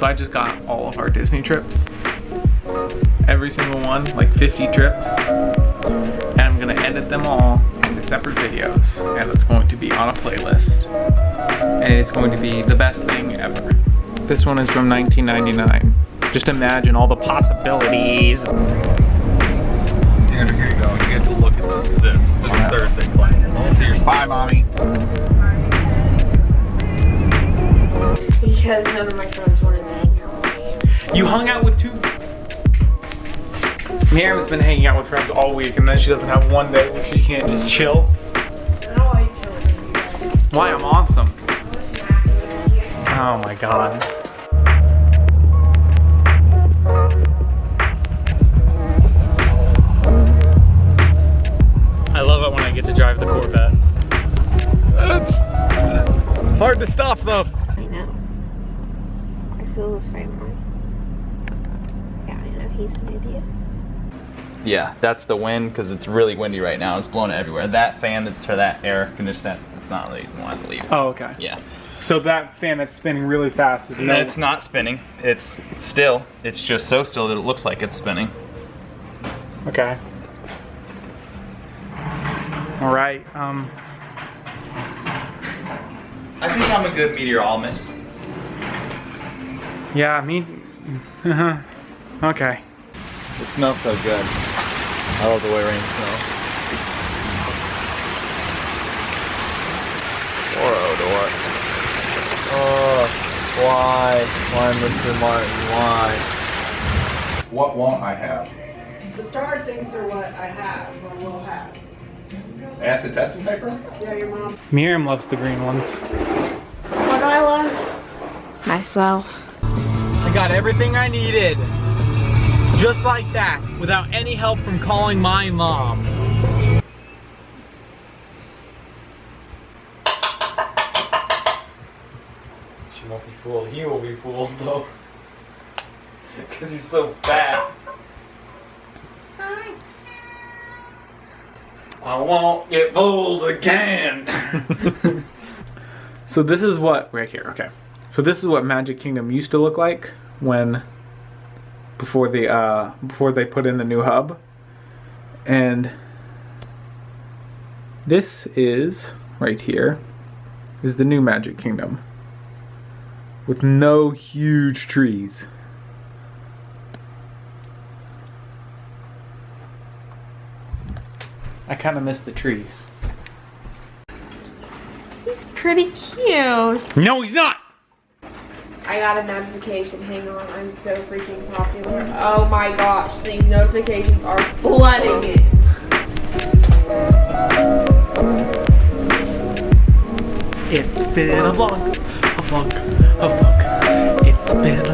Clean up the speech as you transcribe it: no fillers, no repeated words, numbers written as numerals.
So I just got all of our Disney trips. Every single one, like 50 trips. And I'm gonna edit them all into separate videos. And it's going to be on a playlist. And it's going to be the best thing ever. This one is from 1999. Just imagine all the possibilities. Here you go. You get to look at this is Thursday class. Bye, Mommy. Because none of my friends wanted to hang out with me. You hung out with two. Miriam's been hanging out with friends all week, and then she doesn't have one day where she can't just chill. I don't like chilling with you guys. Why? I'm awesome. I wish you acted with you. Oh my god. I love it when I get to drive the Corvette. It's hard to stop though. I know. I feel the same way. Yeah, I know he's an idiot. Yeah, that's the wind because it's really windy right now. It's blowing everywhere. That fan that's for that air conditioner, that's not the reason why I leave. Oh, okay. Yeah. So that fan that's spinning really fast is No, it's not spinning. It's still. It's just so still that it looks like it's spinning. Okay. All right. I think I'm a good meteorologist. Yeah, me. Okay. It smells so good. I love the way rain smells. Oh, why? Why, Mr. Martin? Why? What won't I have? The starred things are what I have or will have. Acid testing paper? Yeah, your mom. Miriam loves the green ones. What do I love? Myself. I got everything I needed. Just like that, without any help from calling my mom. She won't be fooled. He will be fooled though. Because he's so fat. Hi. I won't get fooled again. So this is what, right here, okay. So this is what Magic Kingdom used to look like when, before they put in the new hub. And this is, right here, is the new Magic Kingdom. With no huge trees. I kind of miss the trees. He's pretty cute. No, he's not! I got a notification. Hang on. I'm so freaking popular. Oh my gosh. These notifications are flooding in. It's been a vlog. It's been